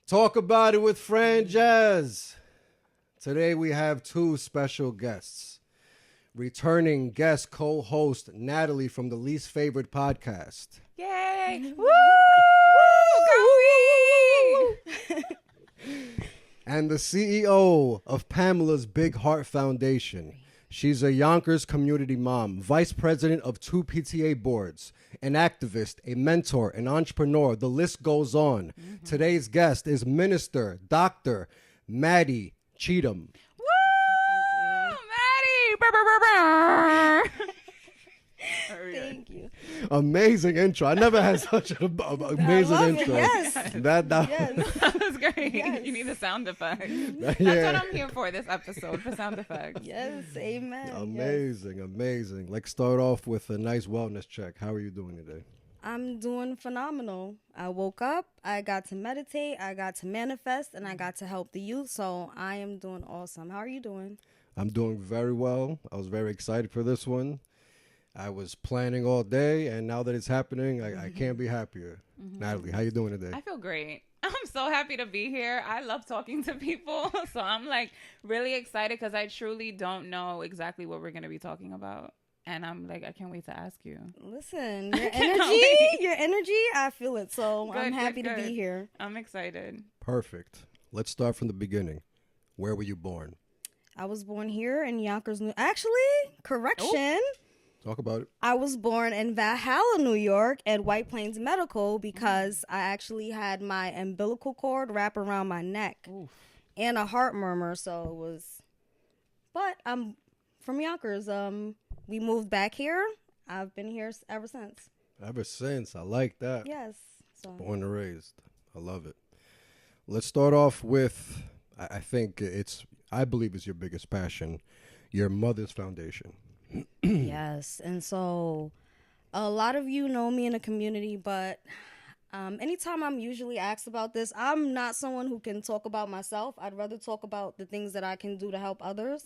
Talk about it with Franjez. Today we have two special guests. Returning guest co-host Natalie from the Least Favorite podcast. Yay! Woo! Go And the CEO of Pamela's Big Heart Foundation. She's a Yonkers community mom, vice president of 2 PTA boards, an activist, a mentor, an entrepreneur. The list goes on. Today's guest is Minister Dr. Maddie Cheatham. Woo! Maddie! Brr, brr, brr, brr. Thank you. Amazing intro. I never had such an amazing intro. Yes. That Yes. That was great. Yes. You need a sound effect. That's Yeah. what I'm here for this episode, for sound effects. Yes. Amen. Amazing, amazing. Let's start off with a nice wellness check. How are you doing today? I'm doing phenomenal. I woke up, I got to meditate, I got to manifest, and I got to help the youth. So I am doing awesome. How are you doing? I'm doing very well. I was very excited for this one. I was planning all day, and now that it's happening, I can't be happier. Natalie, how you doing today? I feel great. I'm so happy to be here. I love talking to people. So I'm like really excited because I truly don't know exactly what we're going to be talking about. And I'm like, I can't wait to ask you. Listen, your cannot wait. energy, I feel it. So I'm Good, happy good, to be good. here. I'm excited. Perfect. Let's start from the beginning. Where were you born? I was born here in Yonkers, Actually, correction. Talk about it. I was born in Valhalla, New York at White Plains Medical because I actually had my umbilical cord wrap around my neck and a heart murmur. So it was, but I'm from Yonkers. We moved back here. I've been here ever since. Ever since. I like that. Yes. So Born and raised. I love it. Let's start off with, I think I believe it's your biggest passion, your mother's foundation. yes. And so a lot of you know me in the community, but anytime I'm usually asked about this, I'm not someone who can talk about myself. I'd rather talk about the things that I can do to help others.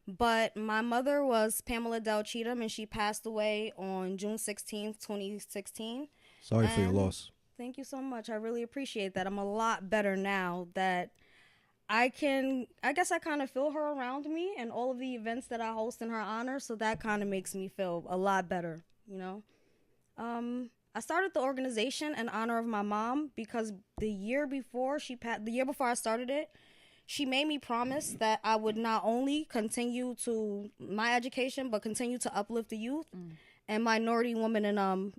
But my mother was Pamela Cheatham, and she passed away on June 16th, 2016. Sorry for your And loss. Thank you so much. I really appreciate that. I'm a lot better now that I guess I kind of feel her around me and all of the events that I host in her honor. So that kind of makes me feel a lot better, you know? I started the organization in honor of my mom because the year before I started it, she made me promise that I would not only continue to my education, but continue to uplift the youth and minority women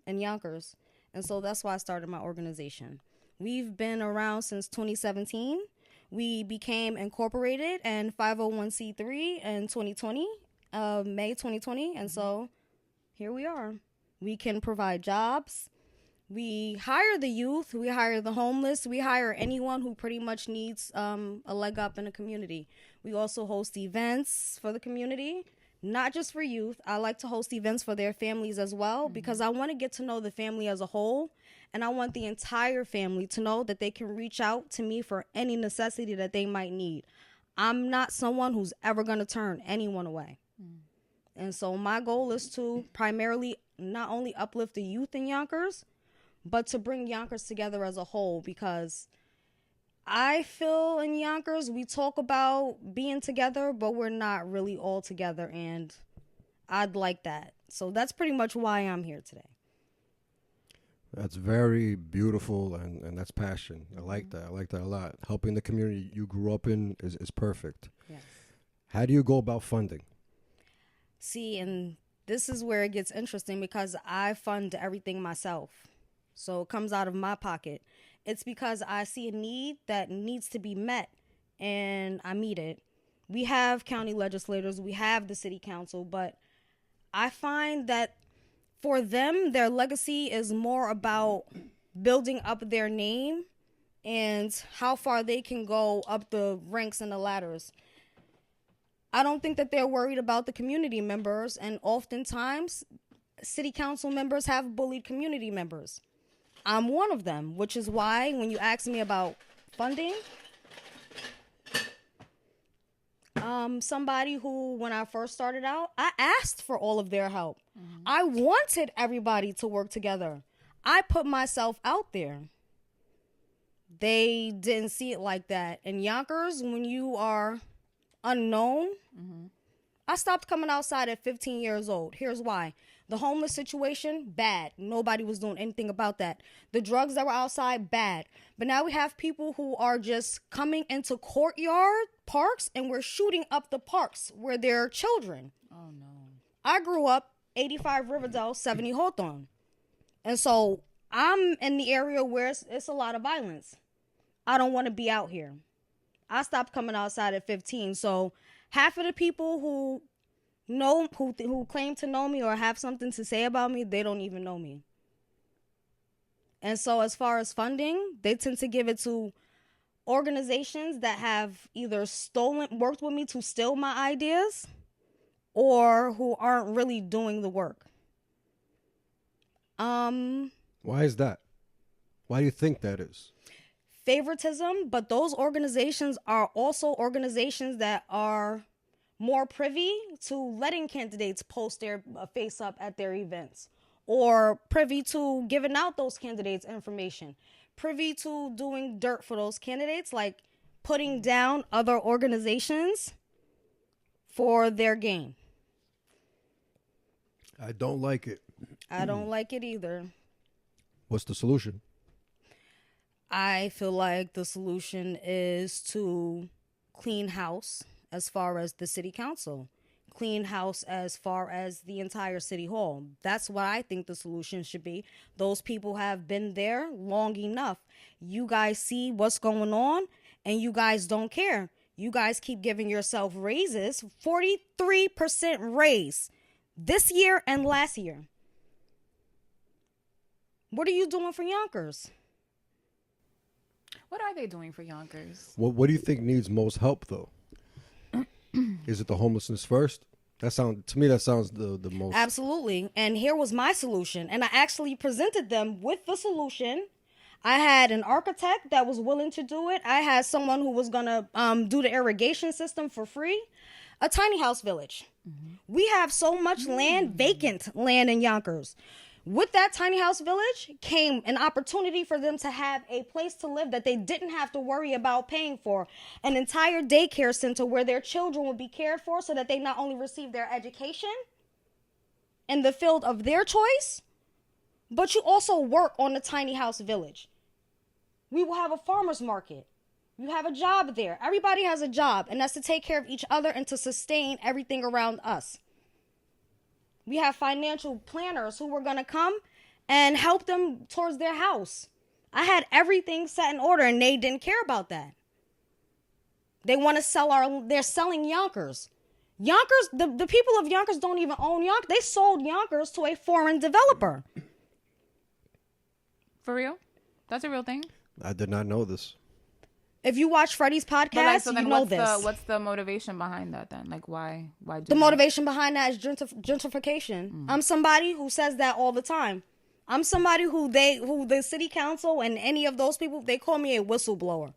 in Yonkers. And so that's why I started my organization. We've been around since 2017. We became incorporated and 501c3 in 2020, May 2020. And so here we are. We can provide jobs. We hire the youth. We hire the homeless. We hire anyone who pretty much needs a leg up in the community. We also host events for the community, not just for youth. I like to host events for their families as well because I want to get to know the family as a whole. And I want the entire family to know that they can reach out to me for any necessity that they might need. I'm not someone who's ever going to turn anyone away. And so my goal is to primarily not only uplift the youth in Yonkers, but to bring Yonkers together as a whole, because I feel in Yonkers we talk about being together, but we're not really all together, and I'd like that. So that's pretty much why I'm here today. That's very beautiful, and that's passion. I like that. I like that a lot. Helping the community you grew up in is perfect. Yes. How do you go about funding? See, and this is where it gets interesting because I fund everything myself. So it comes out of my pocket. It's because I see a need that needs to be met, and I meet it. We have county legislators, we have the city council, but I find that for them, their legacy is more about building up their name and how far they can go up the ranks and the ladders. I don't think that they're worried about the community members, and oftentimes city council members have bullied community members. I'm one of them, which is why when you ask me about funding, somebody who, when I first started out, I asked for all of their help. I wanted everybody to work together. I put myself out there. they didn't see it like that. In Yonkers, when you are unknown, I stopped coming outside at 15 years old. Here's why. The homeless situation, bad. Nobody was doing anything about that. The drugs that were outside, bad. But now we have people who are just coming into courtyard parks, and we're shooting up the parks where there are children. Oh, no. I grew up 85 Riverdale, 70 Hawthorne. And so I'm in the area where it's a lot of violence. I don't want to be out here. I stopped coming outside at 15. So half of the people who claim to know me or have something to say about me, they don't even know me. And so as far as funding, they tend to give it to organizations that have either worked with me to steal my ideas, or who aren't really doing the work. Why is that? Why do you think that is? Favoritism, but those organizations are also organizations that are more privy to letting candidates post their face up at their events, or privy to giving out those candidates information, privy to doing dirt for those candidates, like putting down other organizations for their gain. I don't like it. I don't like it either. What's the solution? I feel like the solution is to clean house as far as the city council, clean house as far as the entire city hall. That's what I think the solution should be. Those people have been there long enough. You guys see what's going on, and you guys don't care. You guys keep giving yourself raises, 43% raise this year and last year. What are you doing for Yonkers? What are they doing for Yonkers? What do you think needs most help, though? Is it the homelessness first? To me, that sounds the most. Absolutely. And here was my solution. And I actually presented them with the solution. I had an architect that was willing to do it. I had someone who was going to do the irrigation system for free. A tiny house village. Mm-hmm. We have so much land, vacant land in Yonkers. With that tiny house village came an opportunity for them to have a place to live that they didn't have to worry about paying for. An entire daycare center where their children would be cared for, so that they not only receive their education in the field of their choice, but you also work on the tiny house village. We will have a farmer's market. You have a job there. Everybody has a job, and that's to take care of each other and to sustain everything around us. We have financial planners who were going to come and help them towards their house. I had everything set in order, and they didn't care about that. They want to they're selling Yonkers. Yonkers, the people of Yonkers don't even own Yonkers. They sold Yonkers to a foreign developer. For real? That's a real thing? I did not know this. If you watch Freddie's podcast, you know this. What's the motivation behind that then? Like, why do the motivation behind that is gentrification. Mm. I'm somebody who says that all the time. I'm somebody who the city council and any of those people, they call me a whistleblower.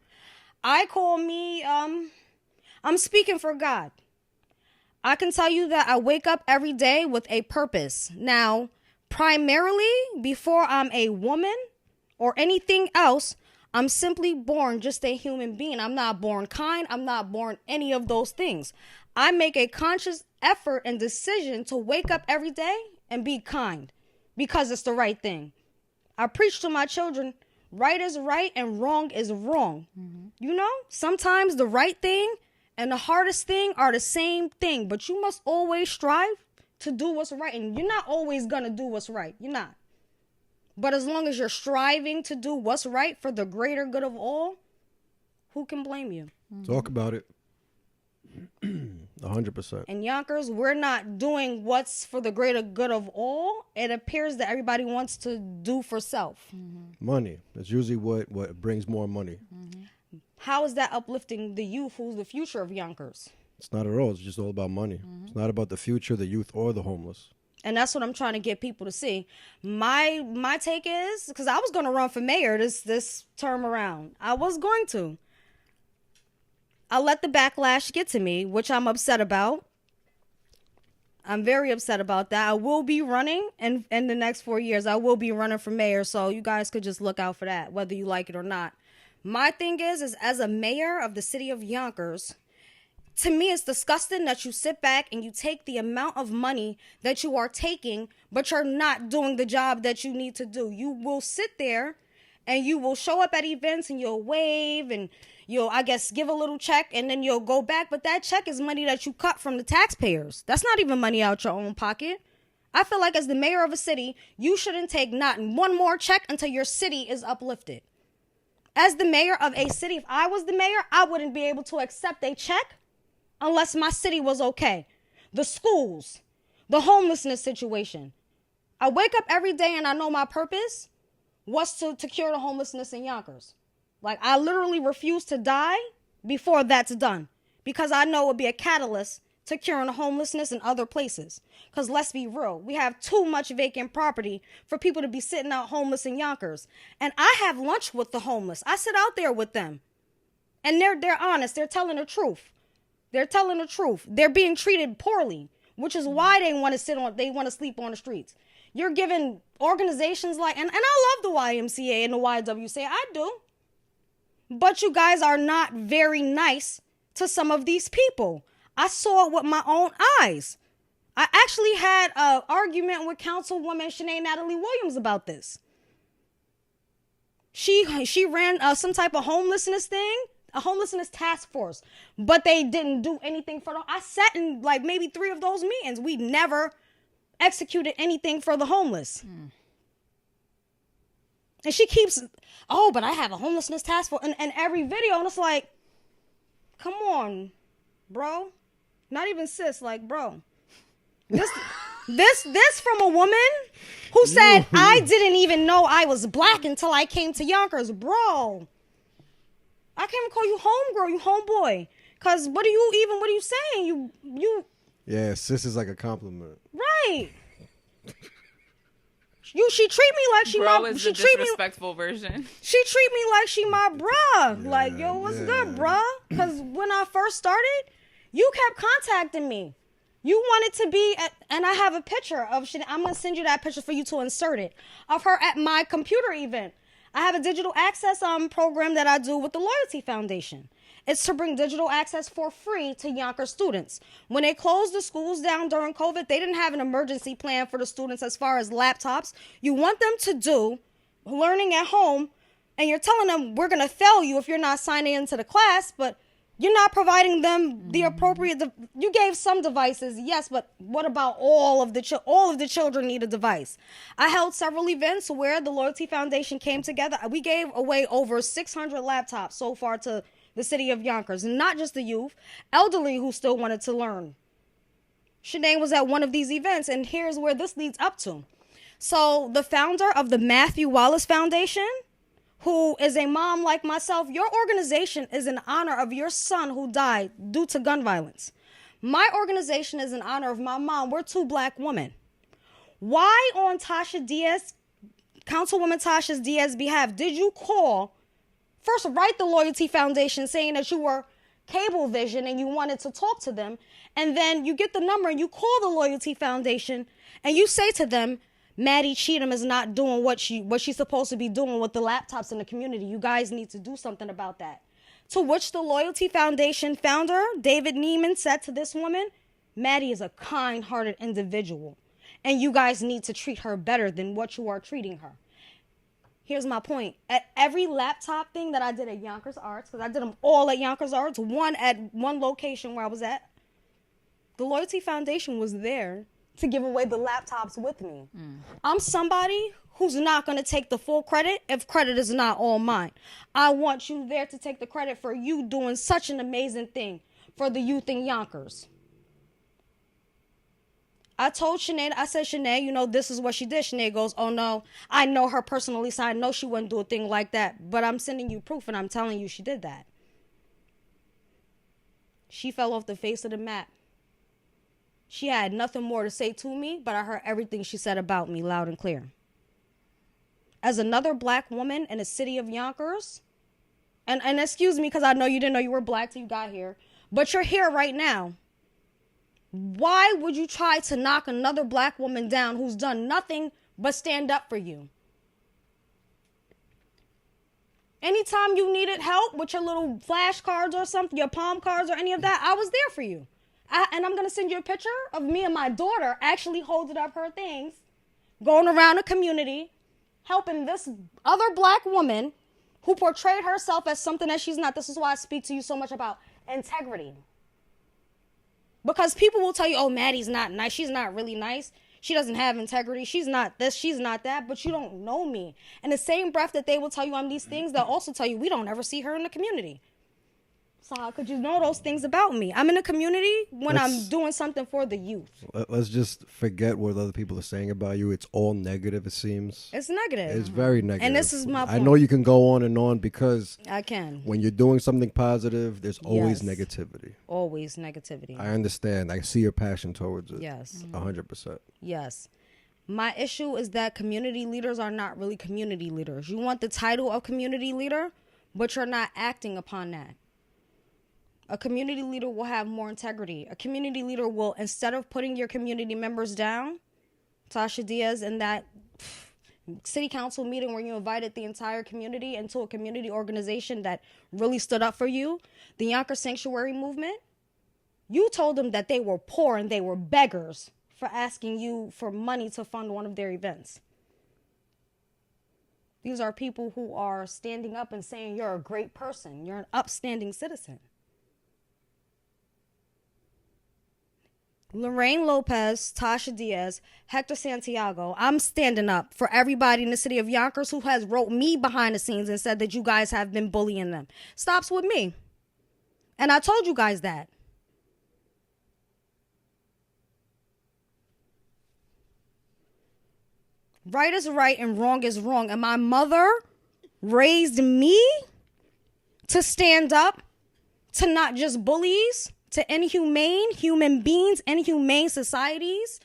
I'm speaking for God. I can tell you that I wake up every day with a purpose. Now, primarily, before I'm a woman or anything else, I'm simply born just a human being. I'm not born kind. I'm not born any of those things. I make a conscious effort and decision to wake up every day and be kind because it's the right thing. I preach to my children, right is right and wrong is wrong. Mm-hmm. You know, sometimes the right thing and the hardest thing are the same thing, but you must always strive to do what's right. And you're not always going to do what's right. You're not. But as long as you're striving to do what's right for the greater good of all, who can blame you? Talk about it. 100%. In Yonkers, we're not doing what's for the greater good of all. It appears that everybody wants to do for self. Mm-hmm. Money. That's usually what brings more money. Mm-hmm. How is that uplifting the youth who's the future of Yonkers? It's not at all. It's just all about money. Mm-hmm. It's not about the future, the youth, or the homeless. And that's what I'm trying to get people to see. My take is, because I was going to run for mayor this term around. I was going to. I let the backlash get to me, which I'm upset about. I'm very upset about that. I will be running in the next 4 years. I will be running for mayor, so you guys could just look out for that, whether you like it or not. My thing is as a mayor of the city of Yonkers, to me, it's disgusting that you sit back and you take the amount of money that you are taking, but you're not doing the job that you need to do. You will sit there and you will show up at events and you'll wave and you'll, I guess, give a little check and then you'll go back. But that check is money that you cut from the taxpayers. That's not even money out your own pocket. I feel like as the mayor of a city, you shouldn't take not one more check until your city is uplifted. As the mayor of a city, if I was the mayor, I wouldn't be able to accept a check unless my city was okay. The schools, the homelessness situation. I wake up every day and I know my purpose was to cure the homelessness in Yonkers. Like, I literally refuse to die before that's done because I know it would be a catalyst to curing the homelessness in other places. Because let's be real, we have too much vacant property for people to be sitting out homeless in Yonkers. And I have lunch with the homeless. I sit out there with them. And they're honest. They're telling the truth. They're telling the truth. They're being treated poorly, which is why they want to sleep on the streets. You're giving organizations like, and I love the YMCA and the YWCA, I do. But you guys are not very nice to some of these people. I saw it with my own eyes. I actually had an argument with Councilwoman Natalie Williams about this. She ran some type of homelessness thing, a homelessness task force, but they didn't do anything for them. I sat in like maybe 3 of those meetings. We never executed anything for the homeless. And she keeps, oh, but I have a homelessness task force. And every video, and it's like, come on, bro. Not even sis, like, bro. This from a woman who said, I didn't even know I was black until I came to Yonkers. Bro, I can't even call you homegirl, you homeboy. Because what are you saying? You. Yeah, sis is like a compliment. Right. She treat me like she bro my. Is she the treat disrespectful version. She treat me like she my bruh. Yeah, like, yo, what's good, bruh? Because when I first started, you kept contacting me. You wanted to be at, and I have a picture of. I'm gonna send you that picture for you to insert it of her at my computer event. I have a digital access program that I do with the Loyalty Foundation. It's to bring digital access for free to Yonkers students. When they closed the schools down during COVID, they didn't have an emergency plan for the students as far as laptops. You want them to do learning at home, and you're telling them we're going to fail you if you're not signing into the class, but you're not providing them the appropriate. You gave some devices, yes, but what about all of the children need a device? I held several events where the Loyalty Foundation came together. We gave away over 600 laptops so far to the city of Yonkers, and not just the youth, elderly who still wanted to learn. Shanae was at one of these events, and here's where this leads up to. So the founder of the Matthew Wallace Foundation, who is a mom like myself, your organization is in honor of your son who died due to gun violence. My organization is in honor of my mom. We're 2 black women. Why on Tasha Diaz, Councilwoman Tasha Diaz's behalf, did you call, first write the Loyalty Foundation saying that you were Cablevision and you wanted to talk to them, and then you get the number and you call the Loyalty Foundation and you say to them, Maddie Cheatham is not doing what she's supposed to be doing with the laptops in the community. You guys need to do something about that. To which the Loyalty Foundation founder, David Neiman, said to this woman, Maddie is a kind-hearted individual, and you guys need to treat her better than what you are treating her. Here's my point. At every laptop thing that I did at Yonkers Arts, because I did them all at Yonkers Arts, one at one location where I was at, the Loyalty Foundation was there to give away the laptops with me. I'm somebody who's not going to take the full credit if credit is not all mine. I want you there to take the credit for you doing such an amazing thing for the youth in Yonkers. I told Shanae, I said, Shanae, this is what she did. Shanae goes, oh no, I know her personally, so I know she wouldn't do a thing like that, but I'm sending you proof and I'm telling you she did that. She fell off the face of the map. She had nothing more to say to me, but I heard everything she said about me loud and clear. As another black woman in the city of Yonkers, and excuse me because I know you didn't know you were black till you got here, but you're here right now. Why would you try to knock another black woman down who's done nothing but stand up for you? Anytime you needed help with your little flashcards or something, your palm cards or any of that, I was there for you. And I'm going to send you a picture of me and my daughter actually holding up her things, going around the community, helping this other black woman who portrayed herself as something that she's not. This is why I speak to you so much about integrity. Because people will tell you, oh, Maddie's not nice. She's not really nice. She doesn't have integrity. She's not this. She's not that. But you don't know me. In the same breath that they will tell you I'm these things, they'll also tell you we don't ever see her in the community. So how could you know those things about me? I'm in the community when I'm doing something for the youth. Let's just forget what other people are saying about you. It's all negative, it seems. It's negative. It's very negative. And this is my point. I know you can go on and on because I can. When you're doing something positive, there's always negativity. Always negativity. I understand. I see your passion towards it. Yes. 100%. Yes. My issue is that community leaders are not really community leaders. You want the title of community leader, but you're not acting upon that. A community leader will have more integrity. A community leader will, instead of putting your community members down, Tasha Diaz, in that city council meeting where you invited the entire community into a community organization that really stood up for you, the Yonkers Sanctuary Movement, you told them that they were poor and they were beggars for asking you for money to fund one of their events. These are people who are standing up and saying you're a great person. You're an upstanding citizen. Lorraine Lopez, Tasha Diaz, Hector Santiago, I'm standing up for everybody in the city of Yonkers who has wrote me behind the scenes and said that you guys have been bullying them. Stops with me. And I told you guys that. Right is right and wrong is wrong. And my mother raised me to stand up to not just bullies, to inhumane human beings, inhumane societies.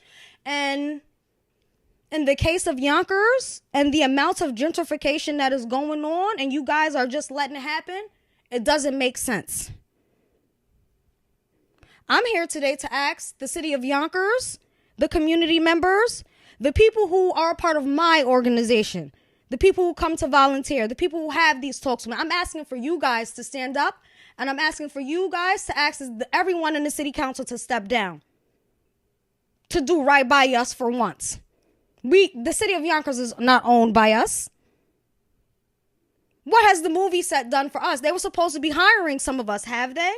And in the case of Yonkers and the amount of gentrification that is going on, and you guys are just letting it happen, it doesn't make sense. I'm here today to ask the city of Yonkers, the community members, the people who are a part of my organization, the people who come to volunteer, the people who have these talks with me. I'm asking for you guys to stand up. And I'm asking for you guys to ask everyone in the city council to step down, to do right by us for once. The city of Yonkers is not owned by us. What has the movie set done for us? They were supposed to be hiring some of us, have they?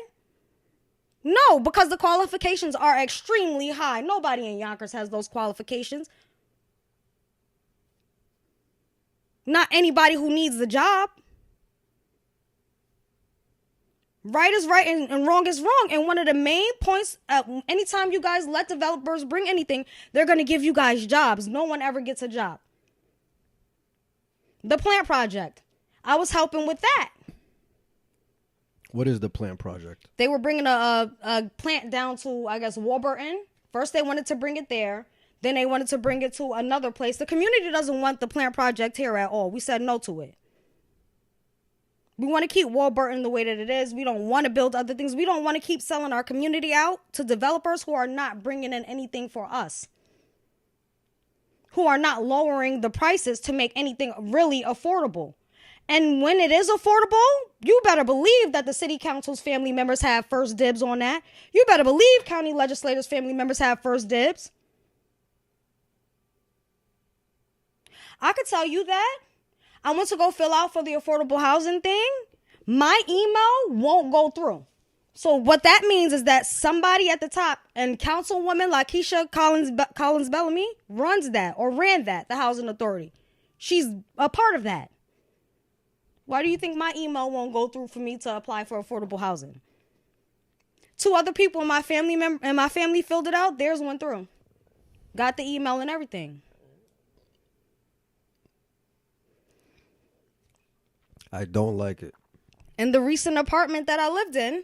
No, because the qualifications are extremely high. Nobody in Yonkers has those qualifications. Not anybody who needs the job. Right is right and wrong is wrong. And one of the main points, anytime you guys let developers bring anything, they're going to give you guys jobs. No one ever gets a job. The plant project. I was helping with that. What is the plant project? They were bringing a plant down to, I guess, Warburton. First, they wanted to bring it there. Then they wanted to bring it to another place. The community doesn't want the plant project here at all. We said no to it. We want to keep Warburton the way that it is. We don't want to build other things. We don't want to keep selling our community out to developers who are not bringing in anything for us, who are not lowering the prices to make anything really affordable. And when it is affordable, you better believe that the city council's family members have first dibs on that. You better believe county legislators' family members have first dibs. I could tell you that. I went to go fill out for the affordable housing thing. My email won't go through. So what that means is that somebody at the top, and Councilwoman Lakeisha Collins Bellamy runs that or ran that, the housing authority. She's a part of that. Why do you think my email won't go through for me to apply for affordable housing? 2 other people in my family filled it out. Theirs went through. Got the email and everything. I don't like it. In the recent apartment that I lived in,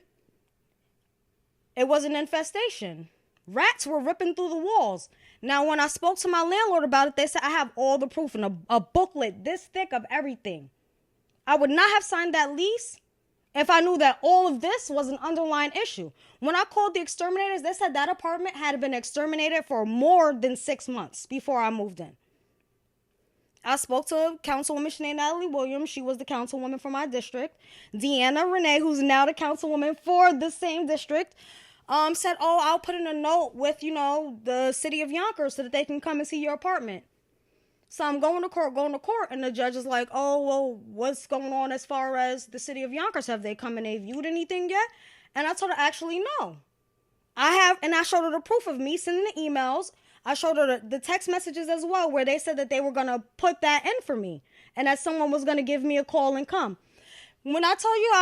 it was an infestation. Rats were ripping through the walls. Now, when I spoke to my landlord about it, they said I have all the proof and a booklet this thick of everything. I would not have signed that lease if I knew that all of this was an underlying issue. When I called the exterminators, they said that apartment had been exterminated for more than 6 months before I moved in. I spoke to Councilwoman Natalie Williams. She was the councilwoman for my district. Deanna Renee, who's now the councilwoman for the same district, said, oh, I'll put in a note with, the city of Yonkers so that they can come and see your apartment. So I'm going to court, and the judge is like, oh, well, what's going on as far as the city of Yonkers? Have they come and they viewed anything yet? And I told her, actually, no. I have, and I showed her the proof of me sending the emails. I showed her the text messages as well, where they said that they were going to put that in for me and that someone was going to give me a call and come. When I told you,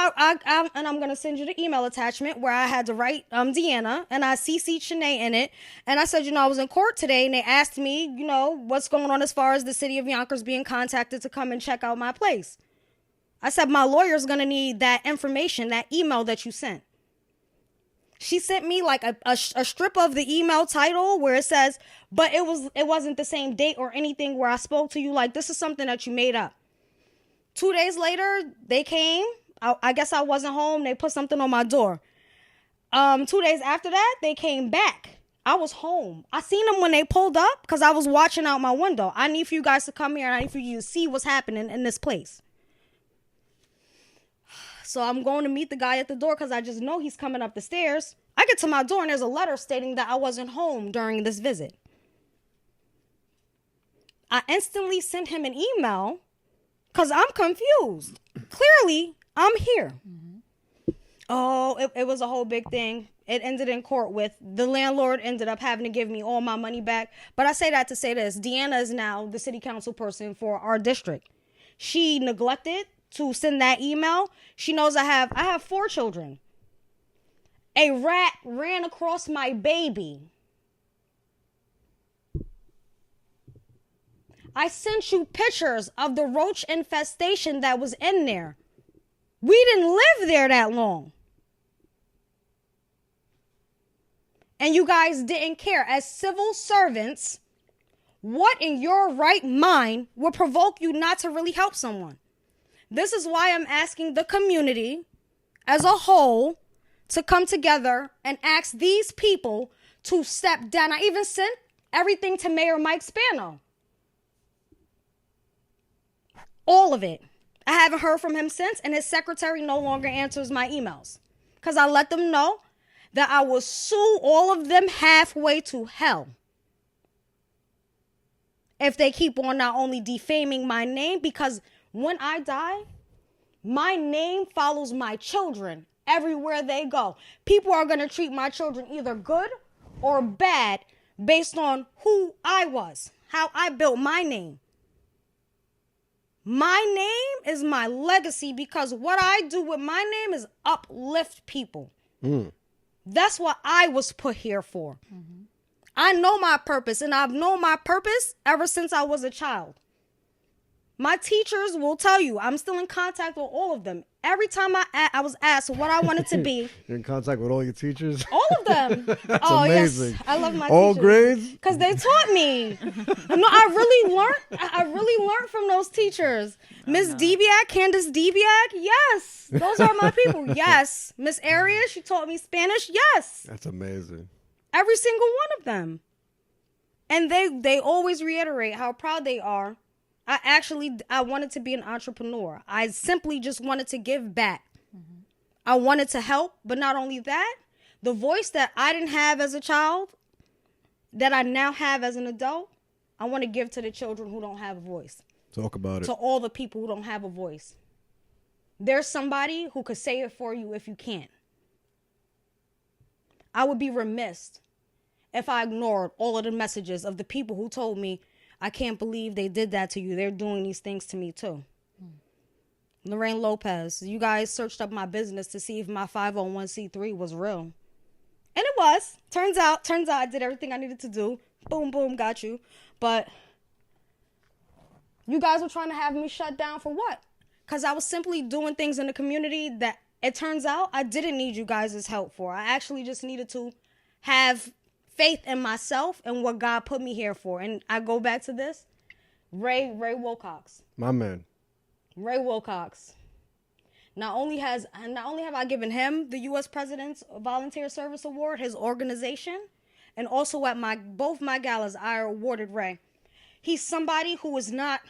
and I'm going to send you the email attachment where I had to write Deanna, and I CC'd Shanae in it. And I said, I was in court today, and they asked me, what's going on as far as the city of Yonkers being contacted to come and check out my place. I said, my lawyer's going to need that information, that email that you sent. She sent me like a strip of the email title where it says, but it wasn't the same date or anything where I spoke to you. Like, this is something that you made up. 2 days later, they came. I guess I wasn't home. They put something on my door. 2 days after that, they came back. I was home. I seen them when they pulled up because I was watching out my window. I need for you guys to come here, and I need for you to see what's happening in this place. So I'm going to meet the guy at the door because I just know he's coming up the stairs. I get to my door, and there's a letter stating that I wasn't home during this visit. I instantly sent him an email because I'm confused. Clearly, I'm here. Mm-hmm. Oh, it was a whole big thing. It ended in court with the landlord ended up having to give me all my money back. But I say that to say this. Deanna is now the city council person for our district. She neglected to send that email. She knows I have 4 children. A rat ran across my baby. I sent you pictures of the roach infestation that was in there. We didn't live there that long. And you guys didn't care. As civil servants, what in your right mind would provoke you not to really help someone? This is why I'm asking the community as a whole to come together and ask these people to step down. I even sent everything to Mayor Mike Spano. All of it. I haven't heard from him since, and his secretary no longer answers my emails because I let them know that I will sue all of them halfway to hell if they keep on not only defaming my name, because when I die, my name follows my children everywhere they go. People are going to treat my children either good or bad based on who I was, how I built my name. My name is my legacy because what I do with my name is uplift people. That's what I was put here for. Mm-hmm. I know my purpose, and I've known my purpose ever since I was a child. My teachers will tell you, I'm still in contact with all of them. Every time I was asked what I wanted to be. You're in contact with all your teachers? All of them. That's amazing. Yes, I love my all teachers. All grades? Because they taught me. No, I really learned from those teachers. Miss Debiak, Candace Debiak, yes. Those are my people, yes. Miss Arias, she taught me Spanish, yes. That's amazing. Every single one of them. And they always reiterate how proud they are. I wanted to be an entrepreneur. I simply just wanted to give back. Mm-hmm. I wanted to help, but not only that, the voice that I didn't have as a child, that I now have as an adult, I want to give to the children who don't have a voice. Talk about it. To all the people who don't have a voice. There's somebody who could say it for you if you can't. I would be remiss if I ignored all of the messages of the people who told me, I can't believe they did that to you. They're doing these things to me too. Lorraine Lopez, you guys searched up my business to see if my 501c3 was real. And it was. Turns out I did everything I needed to do. Boom, boom, got you. But you guys were trying to have me shut down for what? Because I was simply doing things in the community that it turns out I didn't need you guys' help for. I actually just needed to have faith in myself and what God put me here for. And I go back to this. Ray Wilcox. My man. Ray Wilcox. Not only have I given him the U.S. President's Volunteer Service Award, his organization, and also at both my galas, I awarded Ray. He's somebody who is not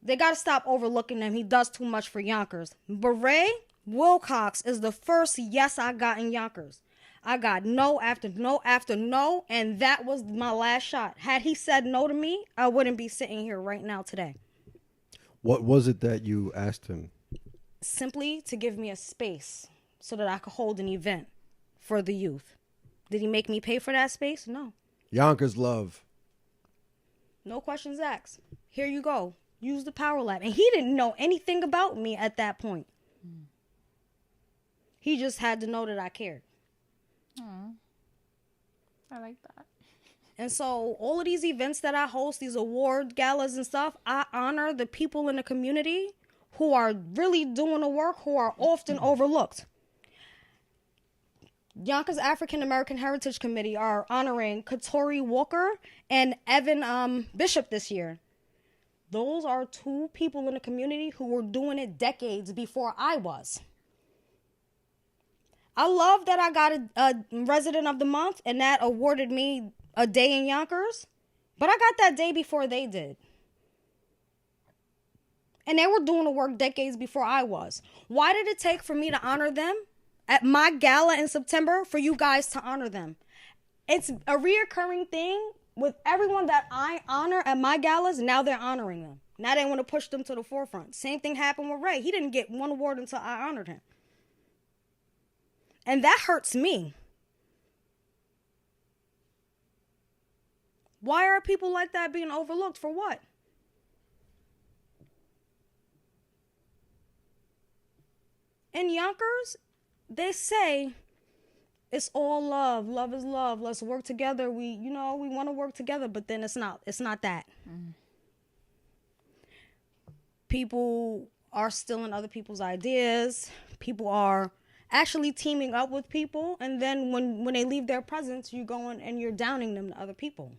They got to stop overlooking him. He does too much for Yonkers. Beret Wilcox is the first yes I got in Yonkers. I got no after no after no, and that was my last shot. Had he said no to me, I wouldn't be sitting here right now today. What was it that you asked him? Simply to give me a space so that I could hold an event for the youth. Did he make me pay for that space? No. Yonkers love. No questions asked. Here you go. Use the power lab. And he didn't know anything about me at that point. He just had to know that I cared. I like that. And so all of these events that I host, these award galas and stuff, I honor the people in the community who are really doing the work, who are often overlooked. Yonkers African American Heritage Committee are honoring Katori Walker and Evan Bishop this year. Those are two people in the community who were doing it decades before I was. I love that I got a resident of the month and that awarded me a day in Yonkers, but I got that day before they did. And they were doing the work decades before I was. Why did it take for me to honor them at my gala in September for you guys to honor them? It's a reoccurring thing with everyone that I honor at my galas. Now they're honoring them. Now they want to push them to the forefront. Same thing happened with Ray. He didn't get one award until I honored him. And that hurts me. Why are people like that being overlooked? For what? In Yonkers, they say it's all love. Love is love. Let's work together. We want to work together, but then it's not that. People are stealing other people's ideas. People are actually teaming up with people, and then when they leave their presence, you're going and you're downing them to other people.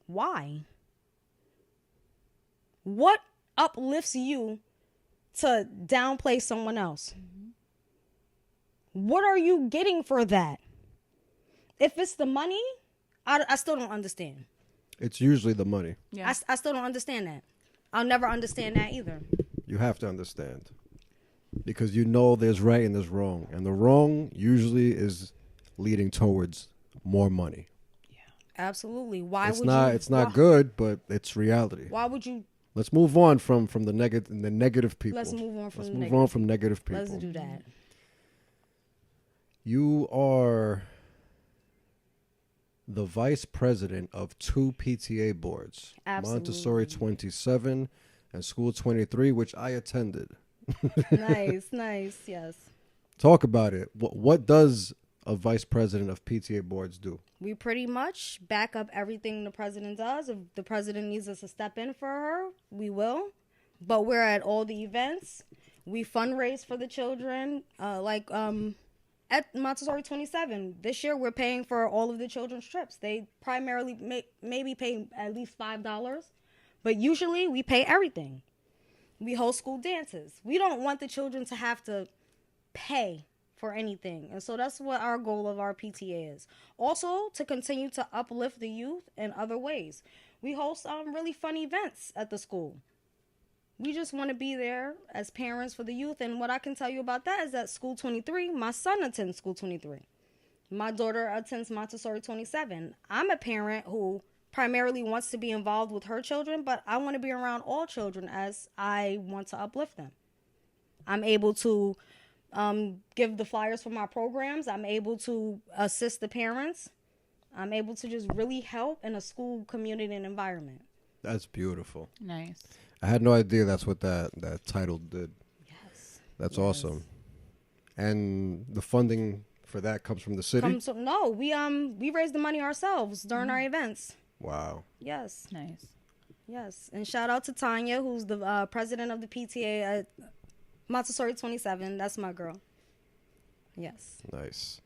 Why? What uplifts you to downplay someone else? What are you getting for that? If it's the money, I still don't understand. It's usually the money. Yeah. I still don't understand that. I'll never understand that either. You have to understand. Because you know there's right and there's wrong. And the wrong usually is leading towards more money. Absolutely. Why it's would not you? it's not good, but it's reality. Why would you? Let's move on from the negative people. Let's move on from Let's the move negative on from negative people. Let's do that. You are the vice president of 2 PTA boards. Absolutely. Montessori 27 and School 23, which I attended. Nice, yes. Talk about it. What does a vice president of PTA boards do? We pretty much back up everything the president does. If the president needs us to step in for her, we will. But we're at all the events. We fundraise for the children. At Montessori 27, this year we're paying for all of the children's trips. They primarily maybe pay at least $5, but usually we pay everything. We host school dances. We don't want the children to have to pay for anything. And so that's what our goal of our PTA is. Also, to continue to uplift the youth in other ways. We host really fun events at the school. We just want to be there as parents for the youth. And what I can tell you about that is that School 23, my son attends School 23. My daughter attends Montessori 27. I'm a parent who primarily wants to be involved with her children, but I want to be around all children as I want to uplift them. I'm able to give the flyers for my programs. I'm able to assist the parents. I'm able to just really help in a school community and environment. That's beautiful. Nice. I had no idea that's what that title did. Yes. That's awesome. And the funding for that comes from the city? We raise the money ourselves during our events. Wow. Yes. Nice. Yes. And shout out to Tanya, who's the president of the PTA at Montessori 27. That's my girl. Yes. Nice.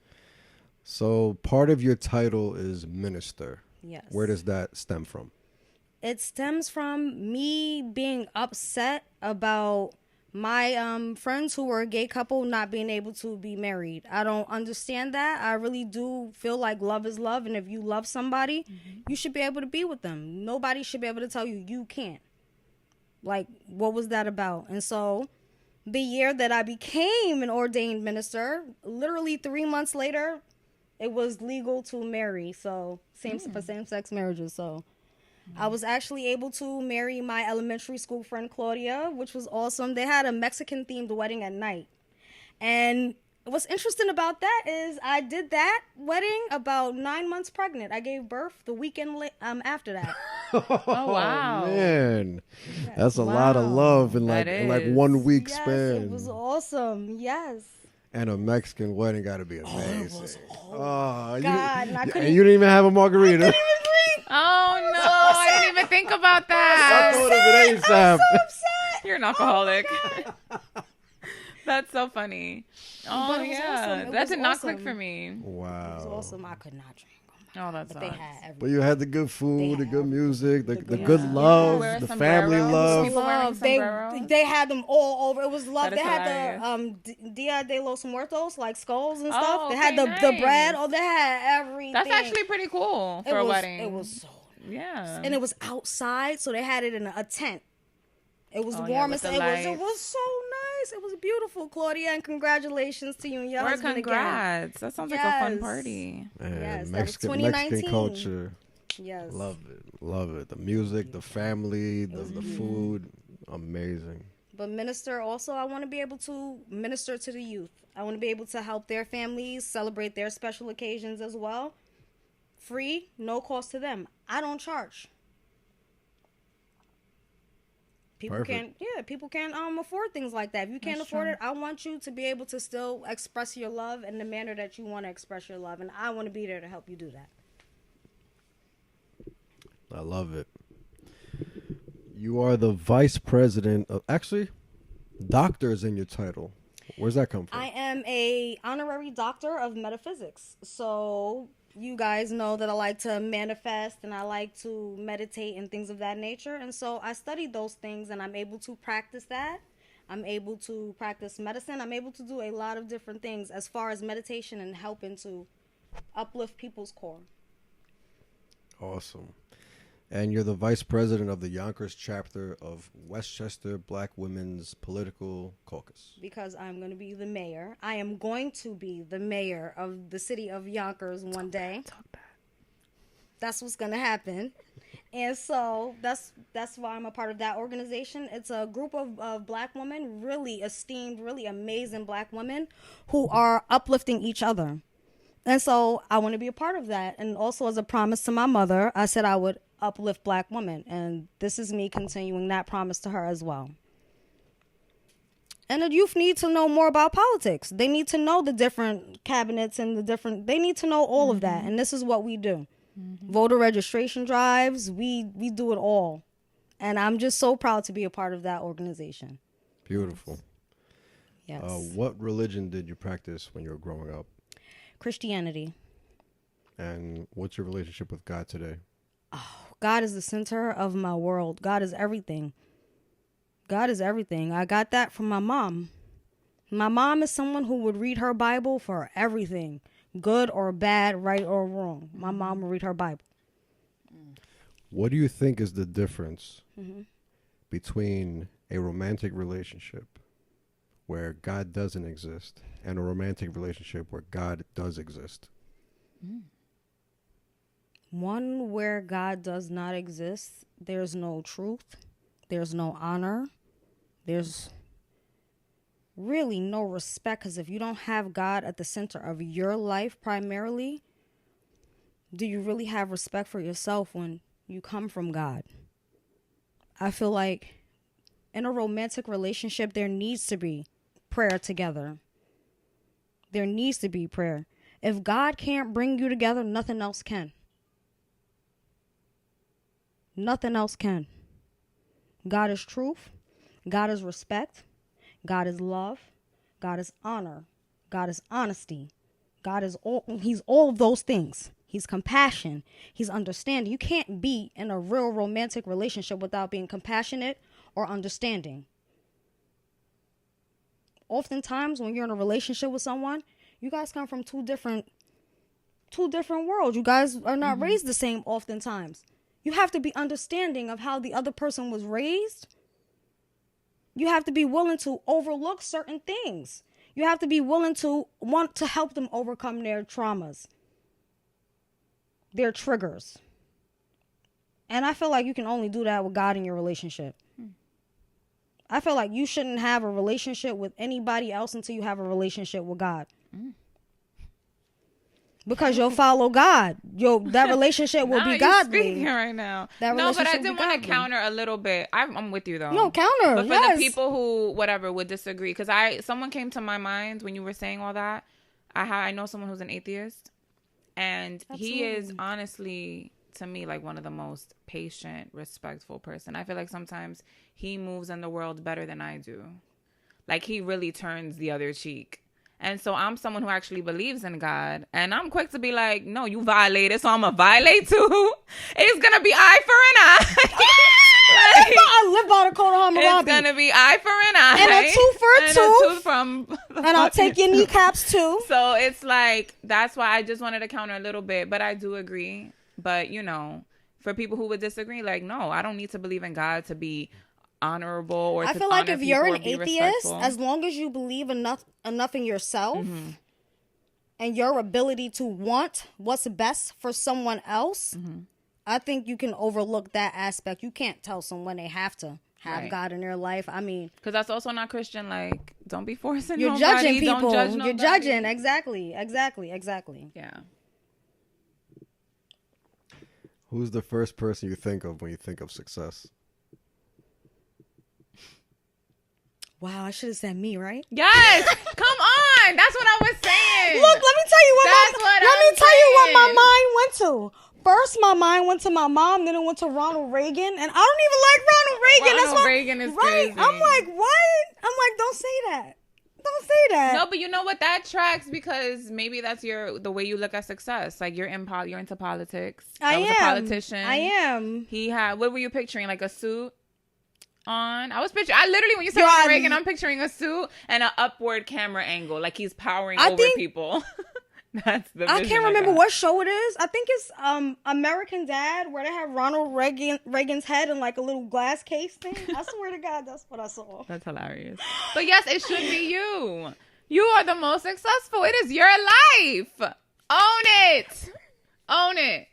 So part of your title is minister. Yes. Where does that stem from? It stems from me being upset about my friends who were a gay couple not being able to be married. I don't understand that. I really do feel like love is love, and if you love somebody, you should be able to be with them. Nobody should be able to tell you you can't. Like, what was that about? And so the year that I became an ordained minister, literally 3 months later, it was legal to marry. So for same-sex marriages. So I was actually able to marry my elementary school friend Claudia, which was awesome. They had a Mexican-themed wedding at night. And what's interesting about that is I did that wedding about 9 months pregnant. I gave birth the weekend after that. Oh, wow. Man, that's a lot of love in like 1 week Yes, span. it was awesome. Yes. And a Mexican wedding got to be amazing. Oh, God, and I couldn't- and you didn't even have a margarita. Oh no, I didn't even think about I that. thought of it ASAP. You're an alcoholic. That's so funny. Oh But it was yeah, awesome. It that was did not awesome. click for me. It was Wow. awesome. I could not drink. Oh, that's But they had everything. But you had the good food, the good music, the good good love. love, Wear the sombreros. family love. People wearing Love. sombreros. They had them all over. It was love. That They is had hilarious. the Dia de los Muertos, like skulls and Oh, stuff. They had okay, the bread. nice. Oh, they had everything. That's actually pretty cool for a wedding. It was so yeah. and it was outside, so they had it in a tent. It was Oh, warm with and the it lights. was so nice. It was beautiful, Claudia, and congratulations to you and your Or husband again. congrats. That sounds like a fun Yes. party. Man, Yes, that was Mexican 2019. culture. Yes. Love it. The music, the family, the food, amazing. But minister also, I want to be able to minister to the youth. I want to be able to help their families celebrate their special occasions as well. Free, no cost to them. I don't charge. People Perfect. can't afford things like that. If you can't That's afford true. it, I want you to be able to still express your love in the manner that you want to express your love, and I want to be there to help you do that. I love it. You are the vice president of, actually, doctor is in your title. Where's that come from? I am a honorary doctor of metaphysics. So you guys know that I like to manifest and I like to meditate and things of that nature. And so I studied those things and I'm able to practice that. I'm able to practice medicine. I'm able to do a lot of different things as far as meditation and helping to uplift people's core. Awesome. And you're the vice president of the Yonkers chapter of Westchester Black Women's Political Caucus. Because I'm going to be the mayor. I am going to be the mayor of the city of Yonkers one day. That's what's going to happen. And so that's why I'm a part of that organization. It's a group of black women, really esteemed, really amazing black women who are uplifting each other. And so I want to be a part of that. And also as a promise to my mother, I said I would uplift black women. And this is me continuing that promise to her as well. And the youth need to know more about politics. They need to know the different cabinets and they need to know all of that. And this is what we do. Voter registration drives, we do it all. And I'm just so proud to be a part of that organization. Beautiful. Yes. What religion did you practice when you were growing up? Christianity. And what's your relationship with God today? God is the center of my world. God is everything. God is everything. I got that from my mom. My mom is someone who would read her Bible for everything, good or bad, right or wrong. My mom would read her Bible. What do you think is the difference between a romantic relationship where God doesn't exist and a romantic relationship where God does exist? One where God does not exist, there's no truth, there's no honor, there's really no respect. Because if you don't have God at the center of your life primarily, do you really have respect for yourself when you come from God? I feel like in a romantic relationship, there needs to be prayer together. There needs to be prayer. If God can't bring you together, nothing else can. Nothing else can. God is truth. God is respect. God is love. God is honor. God is honesty. God is all. He's all of those things. He's compassion. He's understanding. You can't be in a real romantic relationship without being compassionate or understanding. Oftentimes, when you're in a relationship with someone, you guys come from two different worlds. You guys are not raised the same oftentimes. You have to be understanding of how the other person was raised You have to be willing to overlook certain things. You have to be willing to want to help them overcome their traumas, their triggers. And I feel like you can only do that with God in your relationship. I feel like you shouldn't have a relationship with anybody else until you have a relationship with God. Because you'll follow God. That relationship will be godly. Speaking right now. No, but I did want to counter a little bit. I'm with you though. No, counter. But for the people who would disagree, because someone came to my mind when you were saying all that. I know someone who's an atheist, and he is honestly, to me, like one of the most patient, respectful person. I feel like sometimes he moves in the world better than I do. Like he really turns the other cheek. And so I'm someone who actually believes in God. And I'm quick to be like, no, you violated, so I'm going to violate too. It's going to be eye for an eye. I live by the code of Hammurabi. It's going to be eye for an eye. And a tooth for a tooth. From and I'll take your kneecaps too. So it's like, that's why I just wanted to counter a little bit. But I do agree. But, for people who would disagree, like, no, I don't need to believe in God to be honorable or I feel like if you're an atheist, as long as you believe enough in yourself and your ability to want what's best for someone else, I think you can overlook that aspect. You can't tell someone they have to have God in their life. I mean, because that's also not Christian. Like, don't be forcing you're nobody. Judging people. Don't judge nobody. You're judging. Exactly. Yeah. Who's the first person you think of when you think of success? Wow, I should have said me, right? Yes, come on. That's what I was saying. Look, let me tell you what my mind went to. First, my mind went to my mom, then it went to Ronald Reagan, and I don't even like Ronald Reagan. Ronald Reagan is crazy. I'm like, what? I'm like, don't say that. Don't say that. No, but you know what? That tracks because maybe that's the way you look at success. Like you're into politics. I was a politician. I am. He had. What were you picturing? Like a suit on? I literally, when you said Ronald Reagan, I'm picturing a suit and an upward camera angle, like he's powering over people. That's the vision I can't remember what show it is. I think it's American Dad, where they have Ronald Reagan's head in like a little glass case thing. I swear to God, that's what I saw. That's hilarious. But yes, it should be you. You are the most successful. It is your life. Own it. Own it.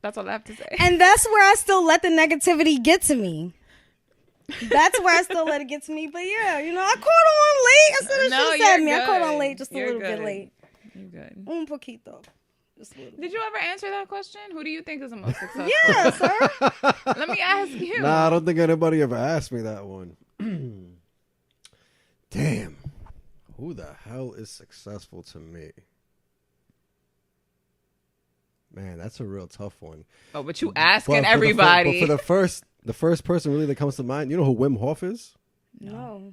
That's all I have to say. And that's where I still let the negativity get to me. That's where I still let it get to me. But yeah, I caught on late. As soon as she said me, I caught on late, just a little bit late. You're good. Un poquito. Did you ever answer that question? Who do you think is the most successful? Yeah, sir. Let me ask you. Nah, I don't think anybody ever asked me that one. Damn. Who the hell is successful to me? Man, that's a real tough one. Oh, but you asking everybody. But for the first person really that comes to mind, you know who Wim Hof is? No.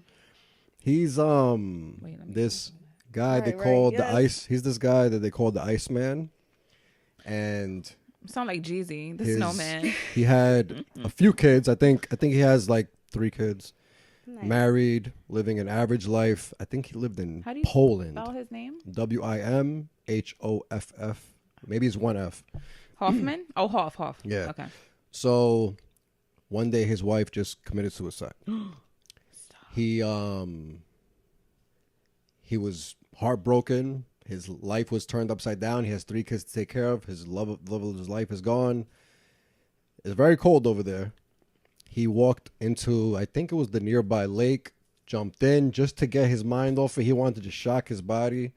He's this guy they called the Ice. He's this guy that they called the Iceman, and sound like Jeezy, the snowman. He had a few kids. I think he has like 3 kids. Nice. Married, living an average life. I think he lived in Poland. Spell his name? Wimhoff. Maybe it's 1 F. Hoffman? Oh, Hoff. Yeah. Okay. So one day his wife just committed suicide. He was heartbroken. His life was turned upside down. He has 3 kids to take care of. His love of his life is gone. It's very cold over there. He walked into, I think it was the nearby lake, jumped in just to get his mind off it. He wanted to shock his body.